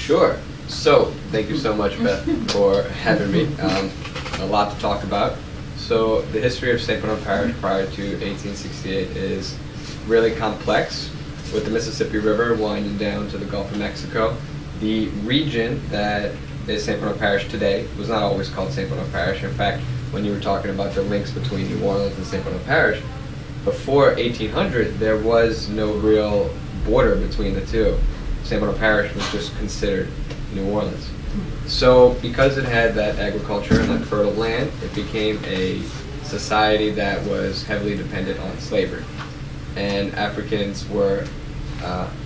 Sure. So, thank you so much, Beth, for having me. A lot to talk about. So, the history of St. Bernard Parish prior to 1868 is really complex, with the Mississippi River winding down to the Gulf of Mexico. The region that is St. Bernard Parish today was not always called St. Bernard Parish. In fact, when you were talking about the links between New Orleans and St. Bernard Parish, before 1800, there was no real border between the two. St. Bernard Parish was just considered New Orleans. So because it had that agriculture and that fertile land, it became a society that was heavily dependent on slavery. And Africans were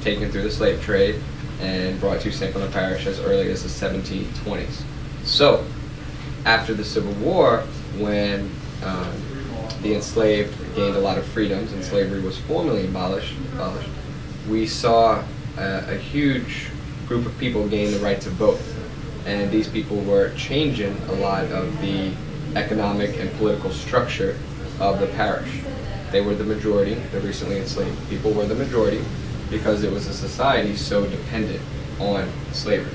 taken through the slave trade and brought to St. Bernard Parish as early as the 1720s. So after the Civil War, when the enslaved gained a lot of freedoms and slavery was formally abolished, we saw a huge group of people gain the right to vote. And these people were changing a lot of the economic and political structure of the parish. They were the majority, the recently enslaved people were the majority, because it was a society so dependent on slavery.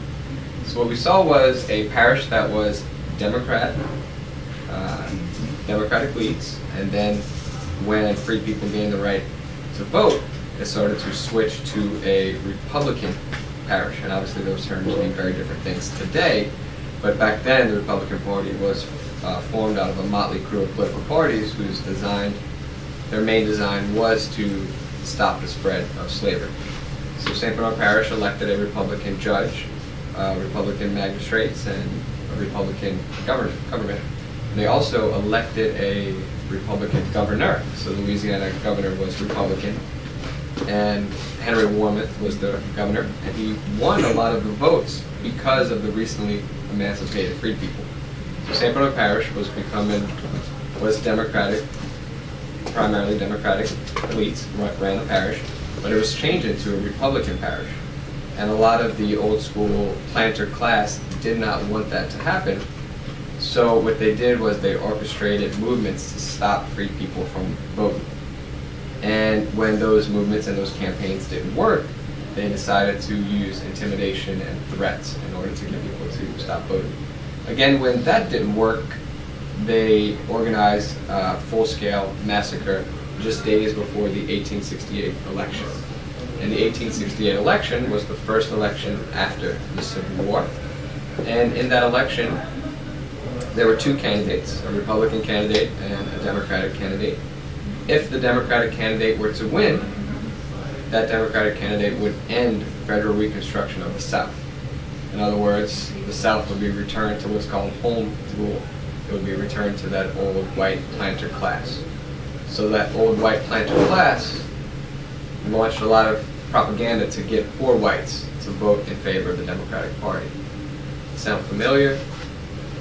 So what we saw was a parish that was democratic leads, and then when free people gained the right to vote, it started to switch to a Republican parish. And obviously those terms mean very different things today, but back then the Republican Party was formed out of a motley crew of political parties whose their main design was to stop the spread of slavery. So St. Bernard Parish elected a Republican judge, Republican magistrates, and a Republican government. They also elected a Republican governor. So the Louisiana governor was Republican, and Henry Warmoth was the governor, and he won a lot of the votes because of the recently emancipated freed people. So St. Bernard Parish was democratic, primarily democratic elites ran the parish, but it was changing to a Republican parish. And a lot of the old school planter class did not want that to happen. So what they did was they orchestrated movements to stop free people from voting. And when those movements and those campaigns didn't work, they decided to use intimidation and threats in order to get people to stop voting. Again, when that didn't work, they organized a full-scale massacre just days before the 1868 election. And the 1868 election was the first election after the Civil War. And in that election, there were two candidates, a Republican candidate and a Democratic candidate. If the Democratic candidate were to win, that Democratic candidate would end federal reconstruction of the South. In other words, the South would be returned to what's called home rule. It would be returned to that old white planter class. So that old white planter class launched a lot of propaganda to get poor whites to vote in favor of the Democratic Party. Sound familiar?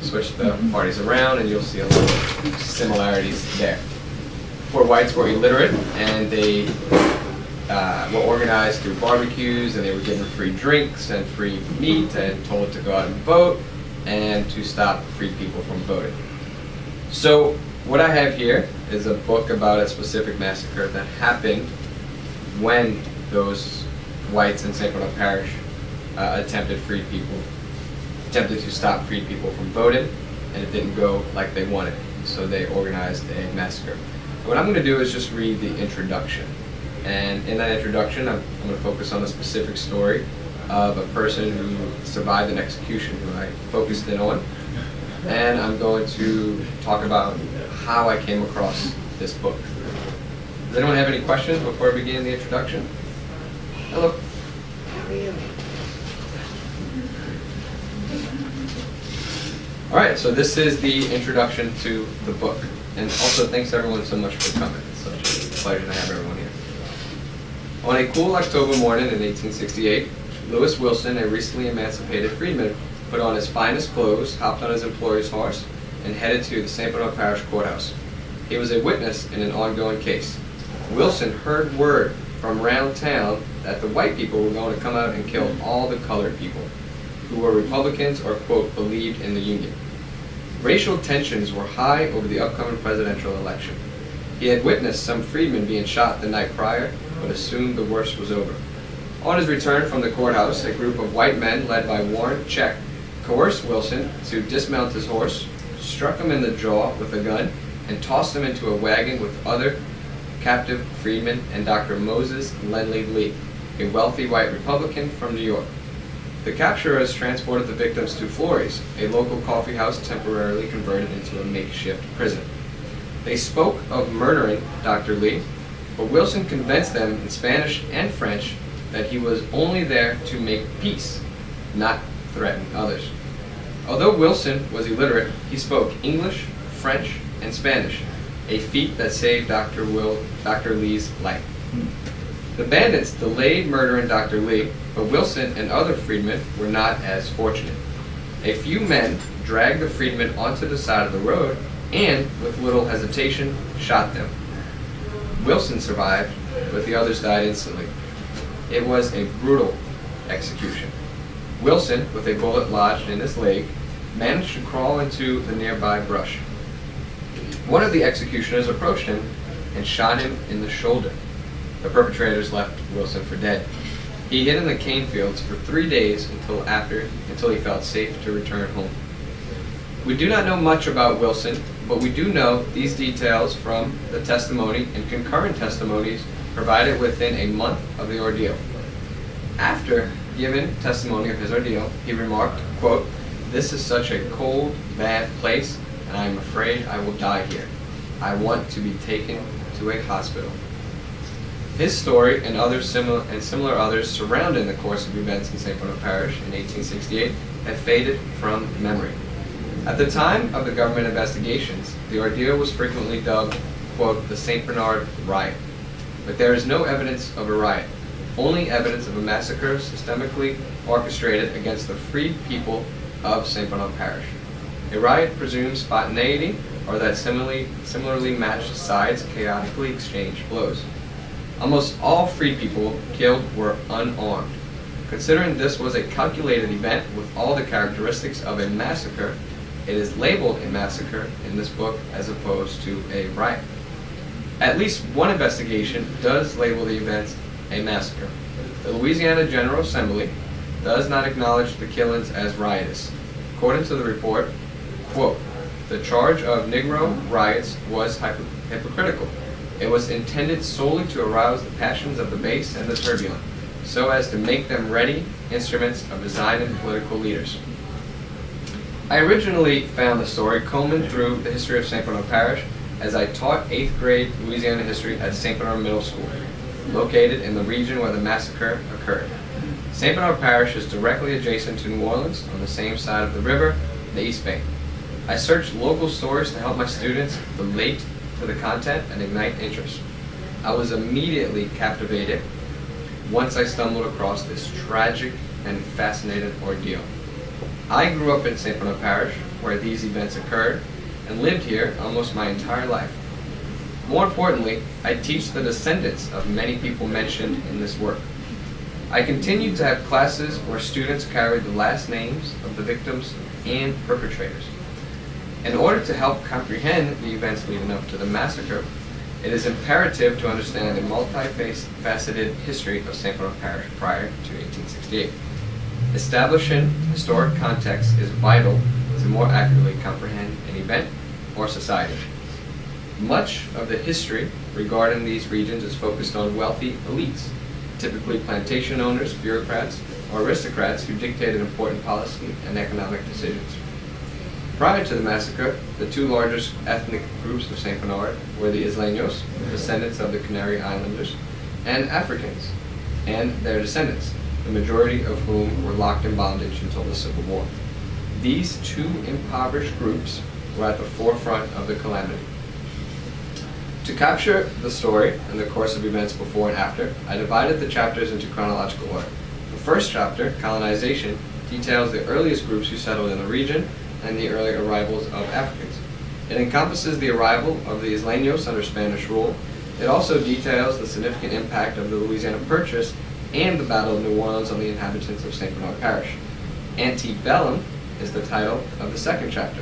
Switch the parties around and you'll see a lot of similarities there. Poor whites were illiterate, and they were organized through barbecues, and they were given free drinks and free meat and told to go out and vote and to stop free people from voting. So what I have here is a book about a specific massacre that happened when those whites in St. Bernard Parish attempted to stop free people from voting, and it didn't go like they wanted. So they organized a massacre. What I'm going to do is just read the introduction. And in that introduction, I'm going to focus on a specific story of a person who survived an execution, who I focused in on. And I'm going to talk about how I came across this book. Does anyone have any questions before I begin the introduction? Hello. How are you? All right, so this is the introduction to the book. And also, thanks everyone so much for coming. It's such a pleasure to have everyone here. On a cool October morning in 1868, Lewis Wilson, a recently emancipated freedman, put on his finest clothes, hopped on his employer's horse, and headed to the St. Bernard Parish Courthouse. He was a witness in an ongoing case. Wilson heard word from round town that the white people were going to come out and kill all the colored people who were Republicans or, quote, believed in the Union. Racial tensions were high over the upcoming presidential election. He had witnessed some freedmen being shot the night prior, but assumed the worst was over. On his return from the courthouse, a group of white men led by Warren Check coerced Wilson to dismount his horse, struck him in the jaw with a gun, and tossed him into a wagon with other captive freedmen and Dr. Moses Lenley Lee, a wealthy white Republican from New York. The capturers transported the victims to Florey's, a local coffee house temporarily converted into a makeshift prison. They spoke of murdering Dr. Lee, but Wilson convinced them in Spanish and French that he was only there to make peace, not threaten others. Although Wilson was illiterate, he spoke English, French, and Spanish, a feat that saved Dr. Lee's life. The bandits delayed murdering Dr. Lee, but Wilson and other freedmen were not as fortunate. A few men dragged the freedmen onto the side of the road and, with little hesitation, shot them. Wilson survived, but the others died instantly. It was a brutal execution. Wilson, with a bullet lodged in his leg, managed to crawl into the nearby brush. One of the executioners approached him and shot him in the shoulder. The perpetrators left Wilson for dead. He hid in the cane fields for 3 days until he felt safe to return home. We do not know much about Wilson, but we do know these details from the testimony and concurrent testimonies provided within a month of the ordeal. After giving testimony of his ordeal, he remarked, quote, "This is such a cold, bad place, and I am afraid I will die here. I want to be taken to a hospital." His story and similar others surrounding the course of events in St. Bernard Parish in 1868 have faded from memory. At the time of the government investigations, the ordeal was frequently dubbed, quote, "the St. Bernard riot." But there is no evidence of a riot, only evidence of a massacre systemically orchestrated against the freed people of St. Bernard Parish. A riot presumes spontaneity, or that similarly matched sides chaotically exchange blows. Almost all free people killed were unarmed. Considering this was a calculated event with all the characteristics of a massacre, it is labeled a massacre in this book as opposed to a riot. At least one investigation does label the events a massacre. The Louisiana General Assembly does not acknowledge the killings as riotous. According to the report, quote, "The charge of Negro riots was hypocritical. It was intended solely to arouse the passions of the base and the turbulent, so as to make them ready instruments of designing political leaders." I originally found the story combing through the history of St. Bernard Parish as I taught 8th grade Louisiana history at St. Bernard Middle School, located in the region where the massacre occurred. St. Bernard Parish is directly adjacent to New Orleans on the same side of the river, the East Bank. I searched local stories to help my students relate to the content and ignite interest. I was immediately captivated once I stumbled across this tragic and fascinating ordeal. I grew up in St. Bernard Parish, where these events occurred, and lived here almost my entire life. More importantly, I teach the descendants of many people mentioned in this work. I continued to have classes where students carried the last names of the victims and perpetrators. In order to help comprehend the events leading up to the massacre, it is imperative to understand the multifaceted history of St. Bernard Parish prior to 1868. Establishing historic context is vital to more accurately comprehend an event or society. Much of the history regarding these regions is focused on wealthy elites, typically plantation owners, bureaucrats, or aristocrats who dictated important policy and economic decisions. Prior to the massacre, the two largest ethnic groups of St. Bernard were the Isleños, descendants of the Canary Islanders, and Africans, and their descendants, the majority of whom were locked in bondage until the Civil War. These two impoverished groups were at the forefront of the calamity. To capture the story and the course of events before and after, I divided the chapters into chronological order. The first chapter, Colonization, details the earliest groups who settled in the region and the early arrivals of Africans. It encompasses the arrival of the Isleños under Spanish rule. It also details the significant impact of the Louisiana Purchase and the Battle of New Orleans on the inhabitants of St. Bernard Parish. Antebellum is the title of the second chapter.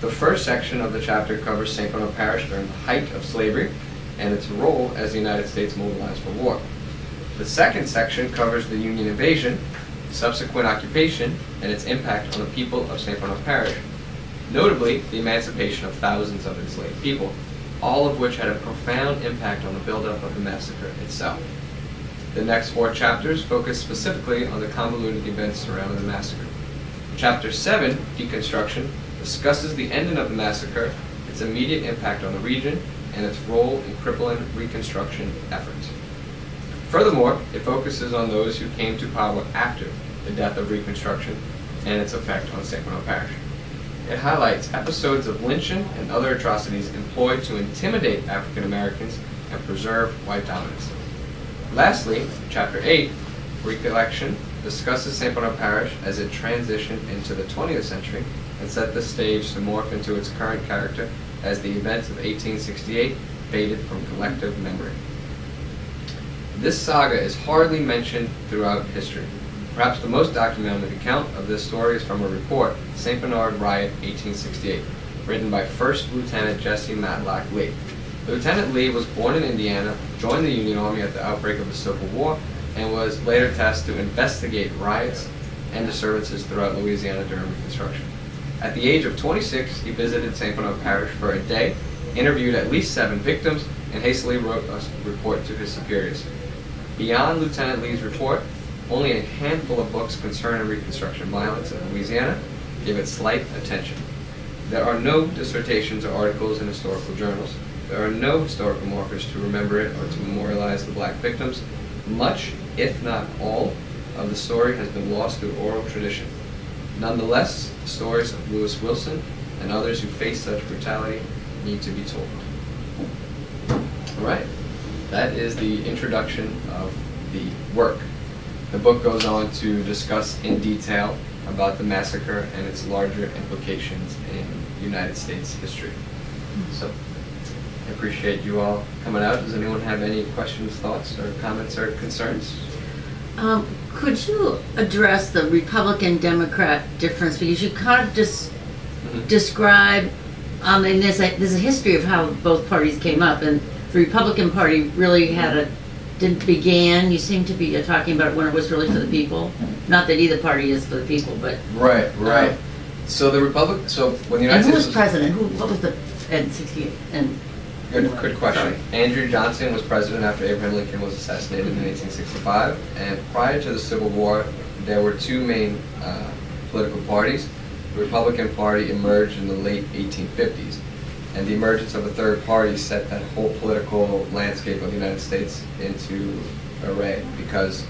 The first section of the chapter covers St. Bernard Parish during the height of slavery and its role as the United States mobilized for war. The second section covers the Union invasion, subsequent occupation, and its impact on the people of St. Bernard Parish, notably the emancipation of thousands of enslaved people, all of which had a profound impact on the buildup of the massacre itself. The next 4 chapters focus specifically on the convoluted events surrounding the massacre. Chapter 7, Deconstruction, discusses the ending of the massacre, its immediate impact on the region, and its role in crippling Reconstruction efforts. Furthermore, it focuses on those who came to power after the death of Reconstruction and its effect on St. Bernard Parish. It highlights episodes of lynching and other atrocities employed to intimidate African Americans and preserve white dominance. Lastly, Chapter 8, Recollection, discusses St. Bernard Parish as it transitioned into the 20th century and set the stage to morph into its current character as the events of 1868 faded from collective memory. This saga is hardly mentioned throughout history. Perhaps the most documented account of this story is from a report, St. Bernard Riot 1868, written by First Lieutenant Jesse Matlock Lee. Lieutenant Lee was born in Indiana, joined the Union Army at the outbreak of the Civil War, and was later tasked to investigate riots and disturbances throughout Louisiana during Reconstruction. At the age of 26, he visited St. Bernard Parish for a day, interviewed at least 7 victims, and hastily wrote a report to his superiors. Beyond Lieutenant Lee's report, only a handful of books concerning Reconstruction violence in Louisiana give it slight attention. There are no dissertations or articles in historical journals. There are no historical markers to remember it or to memorialize the black victims. Much, if not all, of the story has been lost through oral tradition. Nonetheless, the stories of Lewis Wilson and others who faced such brutality need to be told. All right, that is the introduction of the work. The book goes on to discuss in detail about the massacre and its larger implications in United States history. So, I appreciate you all coming out. Does anyone have any questions, thoughts, or comments, or concerns? Could you address the Republican-Democrat difference? Because you kind of just describe, and there's a history of how both parties came up, and the Republican Party really began, you seem to be talking about when it was really for the people. Not that either party is for the people, but... Right. So the when the United States... And who was president? What was the... in 68? Good question. Sorry. Andrew Johnson was president after Abraham Lincoln was assassinated in 1865, and prior to the Civil War, there were 2 main political parties. The Republican Party emerged in the late 1850s, and the emergence of a third party set that whole political landscape of the United States into array because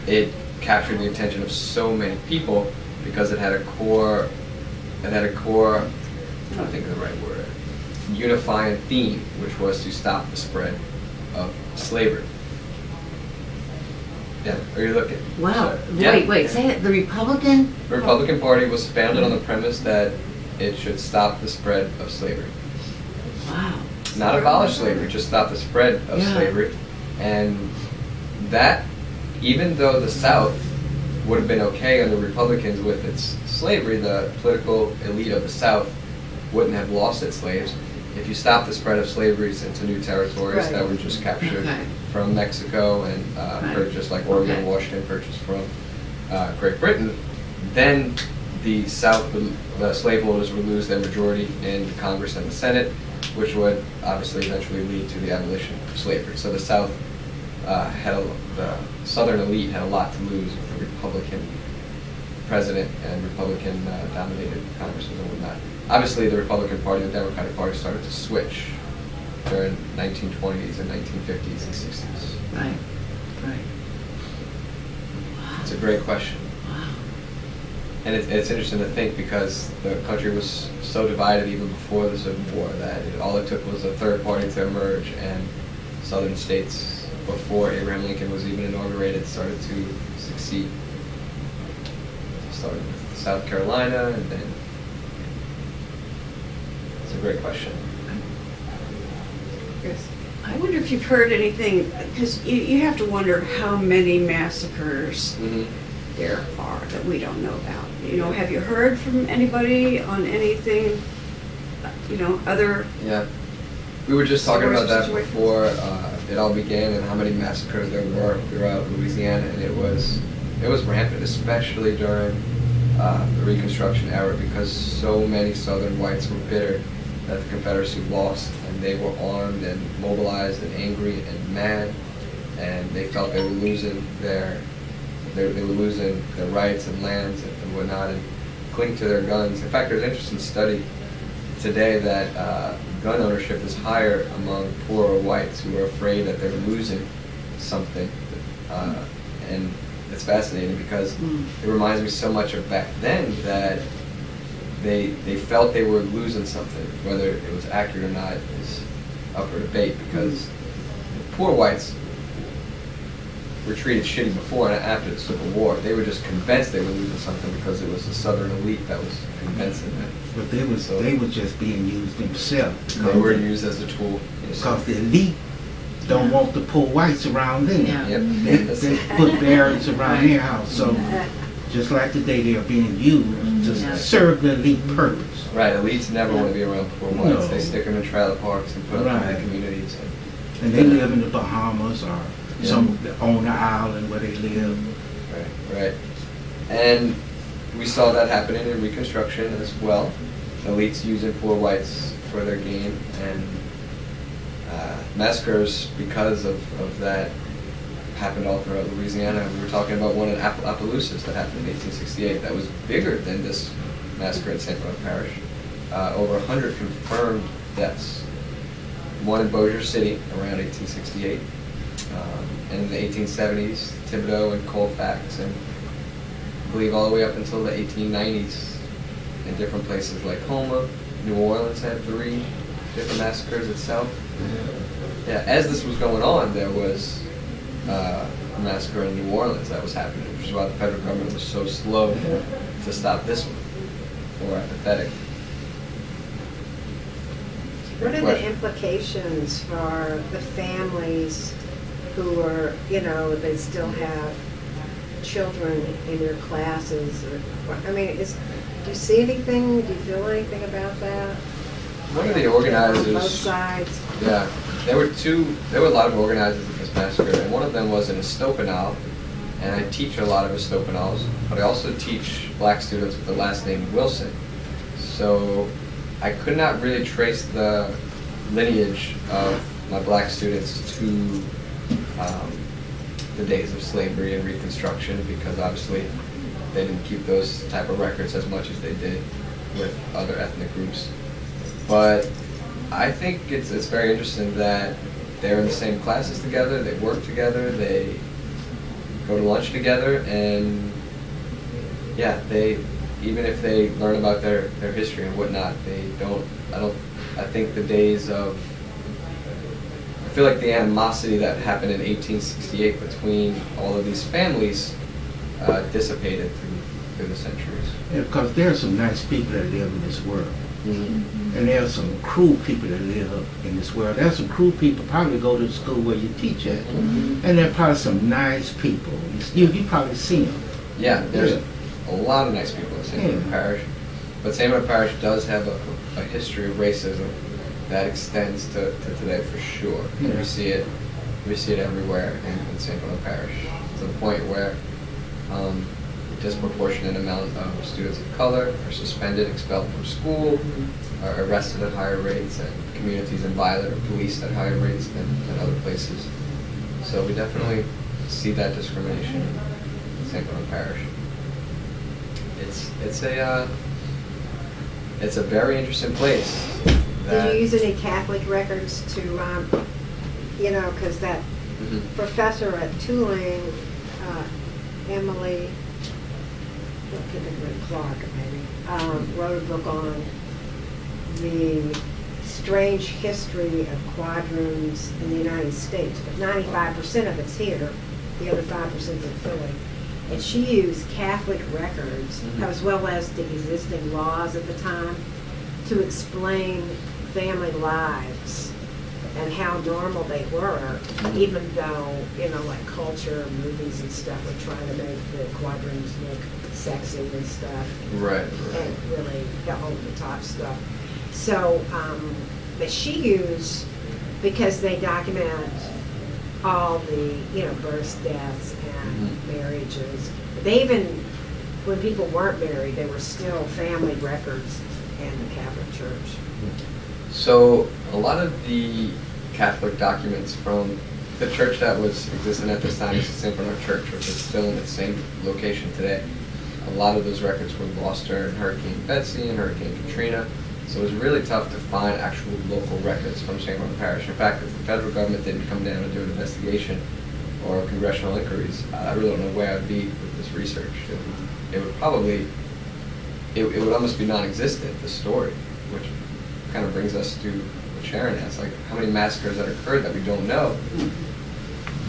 it captured the attention of so many people because it had a core, I'm trying to think of the right word, unifying theme, which was to stop the spread of slavery. Yeah, are you looking? Wow. Wait, say it. The Republican Party was founded on the premise that it should stop the spread of slavery. Wow. Not abolish slavery, just stop the spread of slavery. And that, even though the South would have been okay under Republicans with its slavery, the political elite of the South wouldn't have lost its slaves. If you stop the spread of slavery into new territories that were just captured from Mexico and purchased, like Oregon and Washington purchased from Great Britain, then the South, the slaveholders would lose their majority in Congress and the Senate, which would obviously eventually lead to the abolition of slavery. So the South the Southern elite had a lot to lose with the Republican president and Republican dominated Congresses and whatnot. Obviously, the Republican Party and the Democratic Party started to switch during 1920s and 1950s and 60s. Right. Wow. It's a great question. Wow. And it's interesting to think because the country was so divided even before the Civil War that all it took was a third party to emerge, and southern states, before Abraham Lincoln was even inaugurated, started to succeed. Started with South Carolina, and then it's a great question. Yes. I wonder if you've heard anything, because you have to wonder how many massacres there are that we don't know about. You know, have you heard from anybody on anything, you know, other... Yeah. We were just talking about that before it all began and how many massacres there were throughout Louisiana, and it was rampant, especially during the Reconstruction era, because so many Southern whites were bitter that the Confederacy lost, and they were armed and mobilized and angry and mad, and they felt they were losing their rights and lands and whatnot, and cling to their guns. In fact, there's an interesting study today that gun ownership is higher among poorer whites who are afraid that they're losing something, and it's fascinating because it reminds me so much of back then that they felt they were losing something. Whether it was accurate or not is up for debate, because poor whites were treated shitty before and after the Civil War. They were just convinced they were losing something because it was the Southern elite that was convincing them. But they were just being used themselves. They were used as a tool. Because the elite don't want the poor whites around them. Yeah. Yep. They put barriers around their house. So just like today, they are being used to serve the elite purpose. Right, elites never want to be around poor whites. No. They stick them in trailer parks and put them in the communities. And they live in the Bahamas or some on the island where they live. Right. And we saw that happening in Reconstruction as well. Elites using poor whites for their gain, and massacres because of that happened all throughout Louisiana. We were talking about one in Appaloosas that happened in 1868 that was bigger than this massacre in St. Bernard Parish. Over 100 confirmed deaths. One in Bossier City around 1868. And in the 1870s, Thibodeau and Colfax, and I believe all the way up until the 1890s in different places like Houma. New Orleans had 3 different massacres itself. Yeah, as this was going on, there was a massacre in New Orleans that was happening, which is why the federal government was so slow to stop this one, or apathetic. What are the implications for the families who are, they still have children in your classes? I mean, do you see anything? Do you feel anything about that? One of the organizers, on both sides. Yeah, there were a lot of organizers of this massacre, and one of them was in Estopanol, and I teach a lot of Estopanols, but I also teach black students with the last name Wilson. So I could not really trace the lineage of my black students to the days of slavery and Reconstruction, because obviously they didn't keep those type of records as much as they did with other ethnic groups. But I think it's very interesting that they're in the same classes together, they work together, they go to lunch together, and yeah, even if they learn about their history and whatnot, I think the days of, I feel like the animosity that happened in 1868 between all of these families dissipated through the centuries. Yeah, because there are some nice people that live in this world. Mm-hmm. And there are some cruel people that live in this world. There are some cruel people probably go to the school where you teach at. Mm-hmm. And there are probably some nice people. You probably see them. Yeah, there's a lot of nice people in St. Bernard Parish. But St. Bernard Parish does have a history of racism that extends to today for sure. And we see it everywhere in St. Bernard Parish, to the point where a disproportionate amount of students of color are suspended, expelled from school, are arrested at higher rates, and communities in violent or policed at higher rates than other places. So we definitely see that discrimination in St. Bernard Parish. It's a very interesting place. Did you use any Catholic records to, because that professor at Tulane, Emily, Clark maybe, wrote a book on the strange history of quadroons in the United States, but 95% of it's here, the other 5% is in Philly. And she used Catholic records, as well as the existing laws at the time, to explain family lives and how normal they were, even though, like culture, movies and stuff were trying to make the quadroons look sexy and stuff. Right. And really the over-the-top stuff. So, but she used, because they document all the, births, deaths, and marriages. They even, when people weren't married, there were still family records in the Catholic Church. So a lot of the Catholic documents from the church that was existing at this time is the St. Bernard Church, which is still in its same location today. A lot of those records were lost during Hurricane Betsy and Hurricane Katrina. So it was really tough to find actual local records from St. Bernard Parish. In fact, if the federal government didn't come down and do an investigation or congressional inquiries, I really don't know where I'd be with this research. It would probably, it would almost be non-existent, the story, which kind of brings us to what Sharon asked, like how many massacres that occurred that we don't know.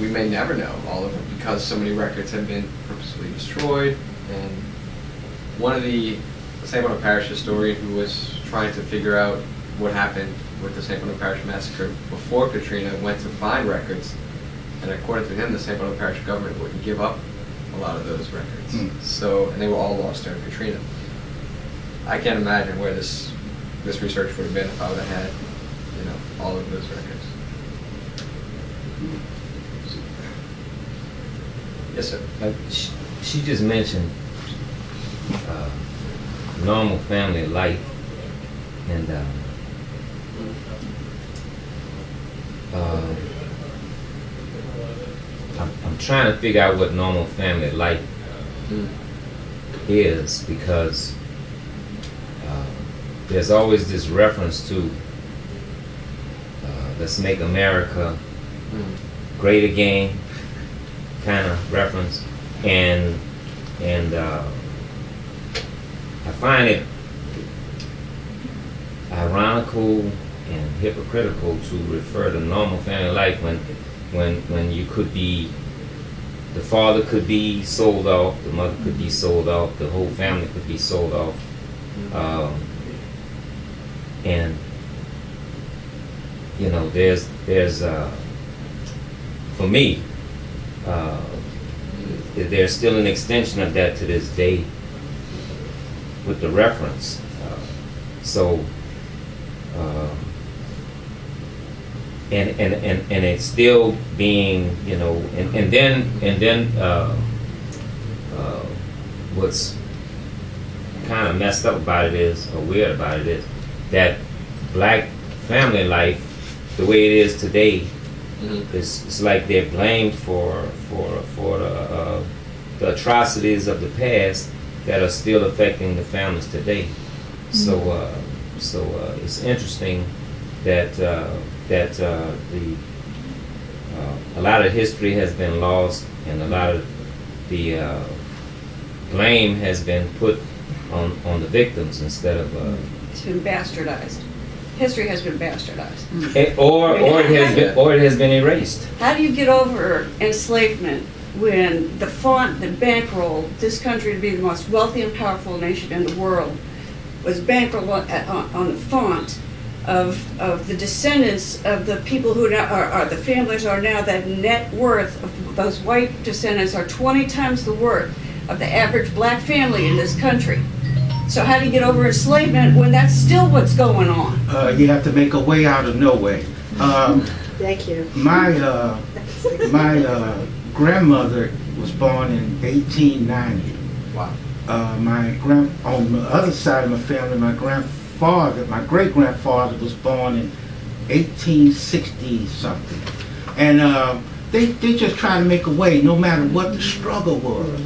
We may never know all of them because so many records have been purposely destroyed. And one of the St. Bernard Parish historian who was trying to figure out what happened with the St. Bernard Parish Massacre before Katrina went to find records, and according to him, the St. Bernard Parish government wouldn't give up a lot of those records. So, and they were all lost during Katrina. I can't imagine where this research would have been if I would have had, all of those records. Yes, sir. She just mentioned normal family life, and I'm trying to figure out what normal family life is, because there's always this reference to let's make America great again kind of reference, and I find it ironical and hypocritical to refer to normal family life when you could be, the father could be sold off, the mother could be sold off, the whole family could be sold off, and there's for me, there's still an extension of that to this day with the reference. And it's still being, and then what's kind of messed up about it is, or weird about it is, that black family life, the way it is today, it's like they're blamed for the atrocities of the past that are still affecting the families today. So it's interesting that a lot of history has been lost, and a lot of the blame has been put on the victims instead of. It's been bastardized. History has been bastardized. Or it has been erased. How do you get over enslavement when the font that bankrolled this country to be the most wealthy and powerful nation in the world was bankrolled on the font of the descendants of the people who now are the families are now, that net worth of those white descendants are 20 times the worth of the average black family in this country. So how do you get over enslavement when that's still what's going on? You have to make a way out of no way. Thank you. My grandmother was born in 1890. Wow. On the other side of my family, my great grandfather was born in 1860 something, and they just try to make a way, no matter what the struggle was.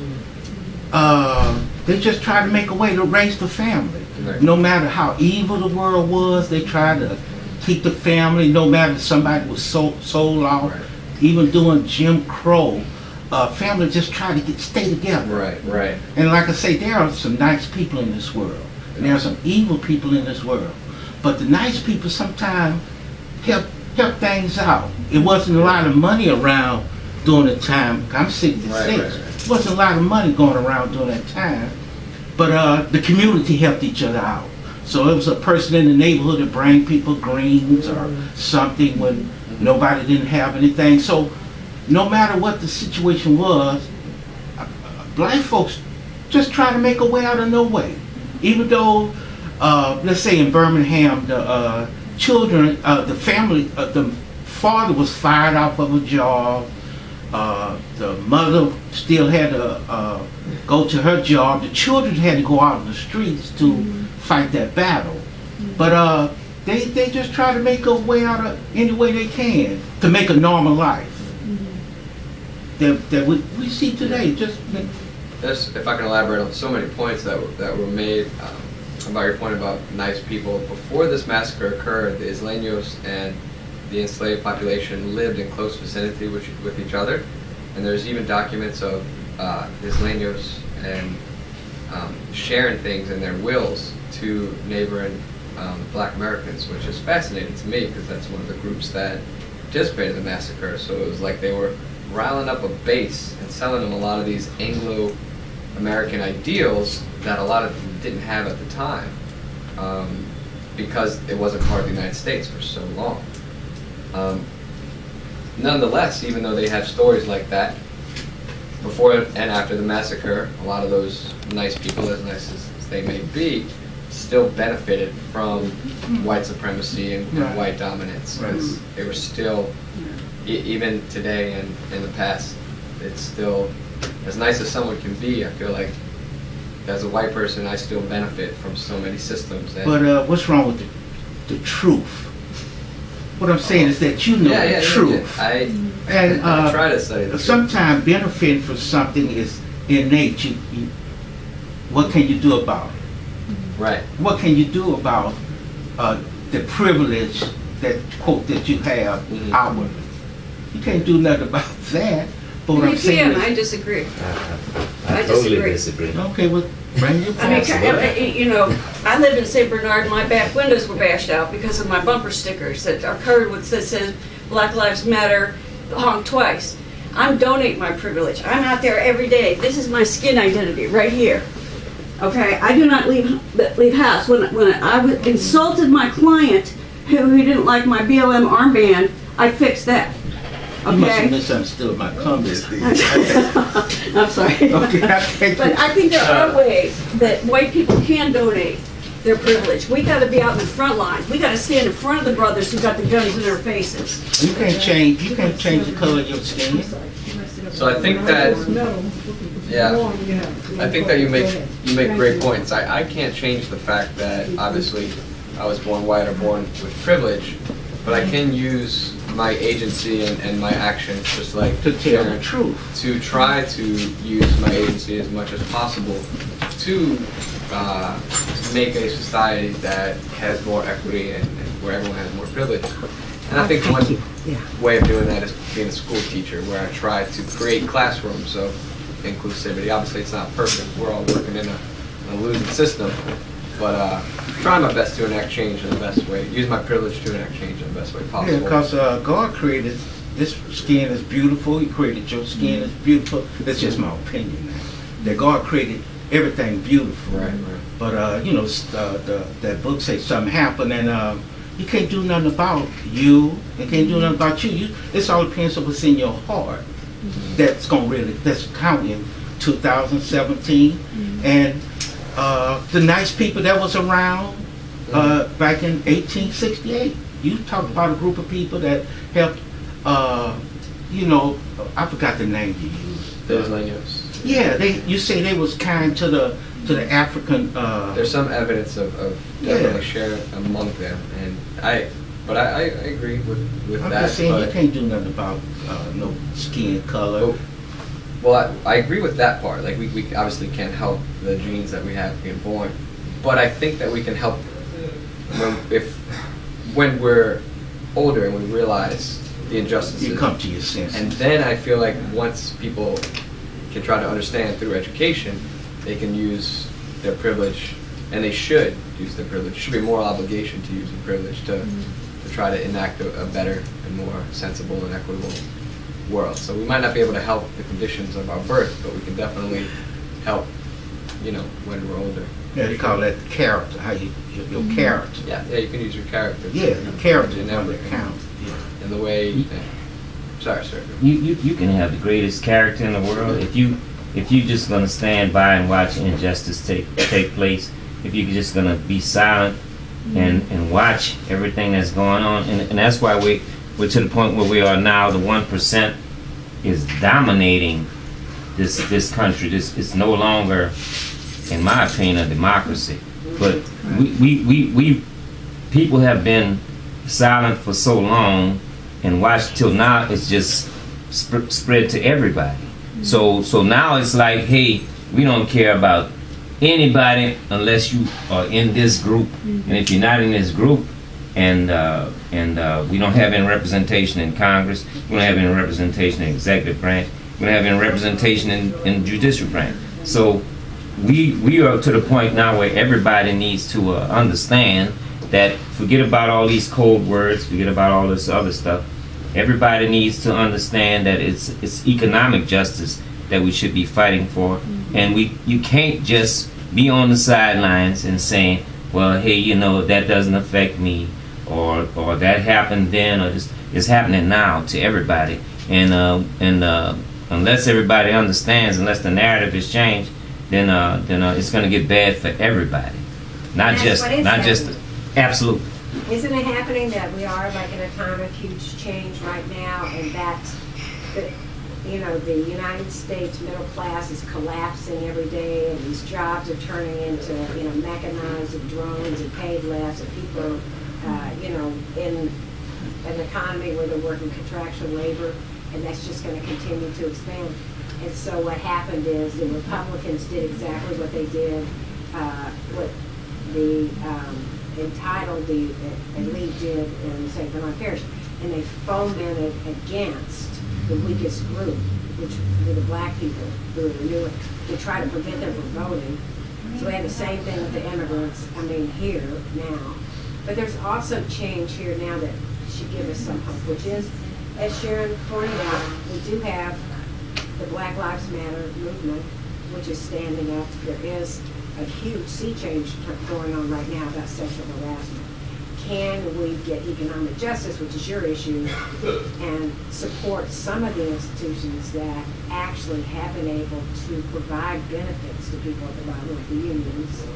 They just tried to make a way to raise the family. Right. No matter how evil the world was, they tried to keep the family, no matter if somebody was sold off. Right. Even during Jim Crow, family just tried to stay together. Right. And like I say, there are some nice people in this world, and there are some evil people in this world. But the nice people sometimes help things out. It wasn't a lot of money around during the time. I'm 66. Right. There wasn't a lot of money going around during that time, but the community helped each other out. So it was a person in the neighborhood that bring people greens or something when nobody didn't have anything. So no matter what the situation was, black folks just try to make a way out of no way. Even though, let's say in Birmingham, the children, the family, the father was fired off of a job. The mother still had to go to her job. The children had to go out in the streets to fight that battle. But they just try to make a way out of any way they can to make a normal life that we see today. If I can elaborate on so many points that were made about your point about nice people. Before this massacre occurred, the Isleños and the enslaved population lived in close vicinity with each other, and there's even documents of the Isleños and sharing things in their wills to neighboring Black Americans, which is fascinating to me because that's one of the groups that participated in the massacre. So it was like they were riling up a base and selling them a lot of these Anglo-American ideals that a lot of them didn't have at the time, because it wasn't part of the United States for so long. Nonetheless, even though they have stories like that, before and after the massacre, a lot of those nice people, as nice as they may be, still benefited from white supremacy and Right. white dominance. Right. Because they were still, even today and in the past, it's still, as nice as someone can be, I feel like as a white person, I still benefit from so many systems. And But what's wrong with the truth? What I'm saying is that you know the truth. I And try to say the sometimes benefiting from something is innate. What can you do about it? right. What can you do about the privilege that quote that you have Mhm. outwardly? You can't do nothing about that. But what I'm You saying can, I is, disagree. I I totally disagree. disagree. okay, well, bring your I mean, point. you know, I lived in St. Bernard, my back windows were bashed out because of my bumper stickers that are covered with, that says Black Lives Matter, honk twice. I'm donating my privilege. I'm out there every day. This is my skin identity right here. Okay, I do not leave house. When I insulted my client who didn't like my BLM armband, I fixed that. You must have Okay? misunderstood my comment. I'm sorry. Okay, I think But I think there are ways that white people can donate their privilege. We got to be out in the front lines. We got to stand in front of the brothers who got the guns in their faces. you can't change the color of your skin. So I think that, yeah, I think that you make great points. I can't change the fact that obviously I was born white or born with privilege, but I can use my agency and my actions, just like To tell the Sharon, truth. to try to use my agency as much as possible to make a society that has more equity and where everyone has more privilege. And I think one way of doing that is being a school teacher, where I try to create classrooms of inclusivity. Obviously, it's not perfect. We're all working in a losing system, but trying my best to enact change in the best way. Use my privilege to enact change in the best way Yeah, possible. because God created this skin is beautiful. He created your skin is beautiful. That's just my opinion now. That God created everything beautiful. Right. But you know, that book says something happened, and you can't do nothing about you. You can't do nothing about you. It's all depends on what's in your heart. That's counting in 2017, and the nice people that was around back in 1868. You talk about a group of people that helped. You know, I forgot the name you used. Those Isleños. Yeah, you say they was kind to the African. There's some evidence of definitely sharing among them, and I agree with I'm that. just saying you but- can't do nothing about no skin color. Well, I agree with that part. Like, we obviously can't help the genes that we have being born, but I think that we can help when we're older and we realize the injustices. You come to your senses. And then I feel like once people can try to understand through education, they can use their privilege, and they should use their privilege. It should be a moral obligation to use the privilege to try to enact a better and more sensible and equitable world. So we might not be able to help the conditions of our birth, but we can definitely help, when we're older. Yeah, they call that character. How your character. Yeah, you can use your character. Yeah, the character in is one that everything. counts. Yeah. And the way. Sorry, sir. You can have the greatest character in the world if you just gonna stand by and watch injustice take place. If you're just gonna be silent and watch everything that's going on, and that's why we're to the point where we are now. The 1% is dominating this country. This is no longer, in my opinion, a democracy. But we people have been silent for so long and watched till now. It's just spread to everybody. So now it's like, hey, we don't care about anybody unless you are in this group. And if you're not in this group, and we don't have any representation in Congress, we don't have any representation in executive branch, we don't have any representation in judicial branch. So we are to the point now where everybody needs to understand that, forget about all these code words, forget about all this other stuff. Everybody needs to understand that it's economic justice that we should be fighting for, and you can't just be on the sidelines and saying, well, hey, you know, that doesn't affect me, or that happened then, or this is happening now to everybody. And unless everybody understands, unless the narrative is changed, then it's going to get bad for everybody, not just absolutely. Isn't it happening that we are like in a time of huge change right now, and that the United States middle class is collapsing every day, and these jobs are turning into mechanized and drones and paid less, and people are in an economy where they're working contractual labor, and that's just going to continue to expand. And so what happened is the Republicans did exactly what they did, what the entitled the elite did in St. Bernard Parish, and they fomented against the weakest group, which were the black people who were renewing, to try to prevent them from voting. So we had the same thing with the immigrants, here now. But there's also change here now that should give us some hope, which is, as Sharon pointed out, we do have the Black Lives Matter movement, which is standing up. There is a huge sea change going on right now about sexual harassment. Can we get economic justice, which is your issue, and support some of the institutions that actually have been able to provide benefits to people at the bottom, like the unions?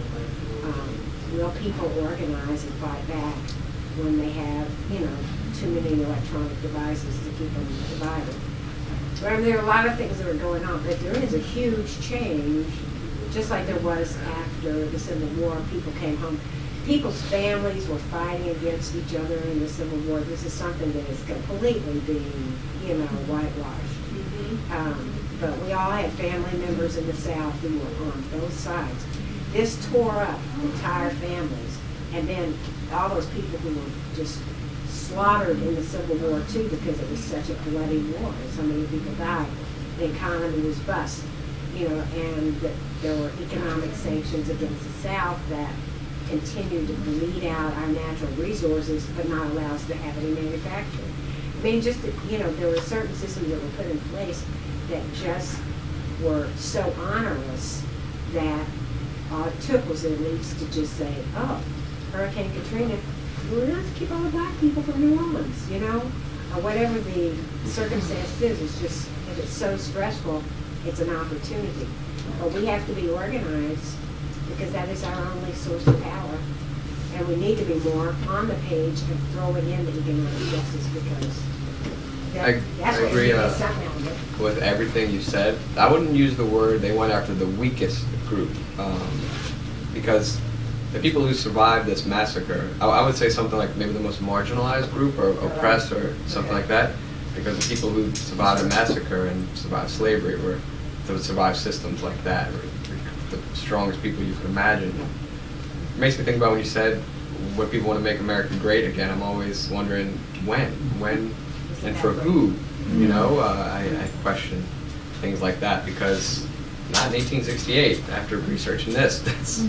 Will people organize and fight back when they have, too many electronic devices to keep them divided? There are a lot of things that are going on, but there is a huge change, just like there was after the Civil War. People came home. People's families were fighting against each other in the Civil War. This is something that is completely being, whitewashed. But we all had family members in the South who were on both sides. This tore up entire families, and then all those people who were just slaughtered in the Civil War too, because it was such a bloody war and so many people died. The economy was bust, and there were economic sanctions against the South that continued to bleed out our natural resources, but not allow us to have any manufacturing. There were certain systems that were put in place that just were so onerous that all it took was the elites to just say, oh, Hurricane Katrina, we're going to have to keep all the black people from New Orleans, or whatever the circumstance is. It's just, if it's so stressful, it's an opportunity. But we have to be organized, because that is our only source of power. And we need to be more on the page and throwing in the economic justice, because that's I what agree it is something. with everything you said. I wouldn't use the word they went after the weakest group, because the people who survived this massacre, I would say something like maybe the most marginalized group or oppressed or something like that, because the people who survived the massacre and survived slavery were to survive systems like that, or the strongest people you could imagine. It makes me think about when you said what people want to make America great again. I'm always wondering when, and for who. I question things like that, because not in 1868. After researching this, that's.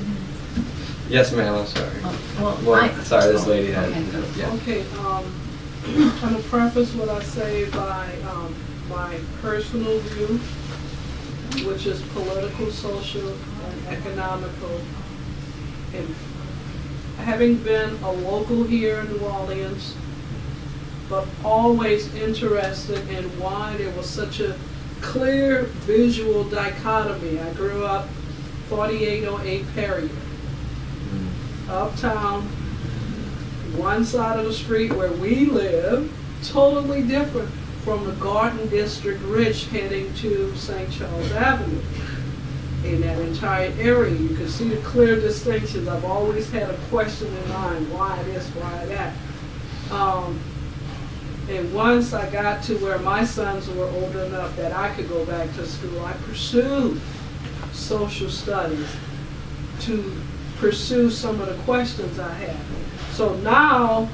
Yes, ma'am. I'm sorry. Sorry, this lady had. Yeah. Okay. I'm gonna preface what I say by my personal view, which is political, social, and economical. And having been a local here in New Orleans, but always interested in why there was such a clear visual dichotomy. I grew up 4808 Perrier. Uptown, one side of the street where we live totally different from the Garden District Rich heading to St. Charles Avenue. In that entire area, you can see the clear distinctions. I've always had a question in mind, why this, why that? And once I got to where my sons were old enough that I could go back to school, I pursued social studies to pursue some of the questions I had. So now,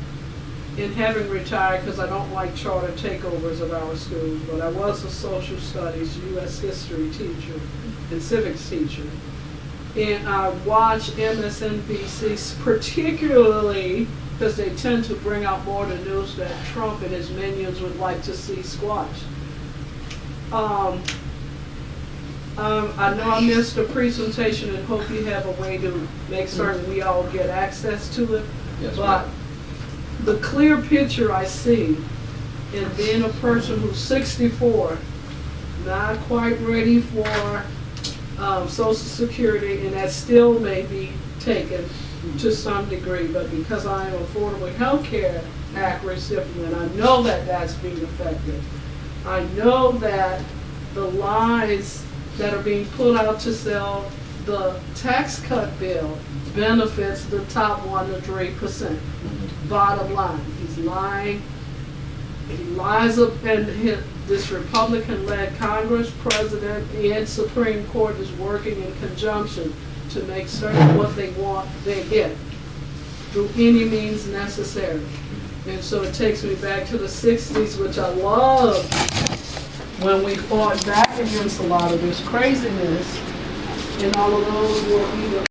in having retired, because I don't like charter takeovers of our schools, but I was a social studies, U.S. history teacher, and civics teacher. And I watch MSNBC, particularly because they tend to bring out more of the news that Trump and his minions would like to see squashed. I know I missed a presentation and hope you have a way to make certain we all get access to it. Yes, but ma'am. the clear picture I see in being a person who's 64, not quite ready for Social Security, and that still may be taken to some degree, but because I am an Affordable Health Care Act recipient, I know that that's being affected. I know that the lies that are being put out to sell the tax cut bill benefits the top 1 to 3%. Bottom line, he's lying. He lies up, and this Republican-led Congress, President, and Supreme Court is working in conjunction to make certain what they want they get through any means necessary. And so it takes me back to the 60s, which I love, when we fought back against a lot of this craziness, and all of those were either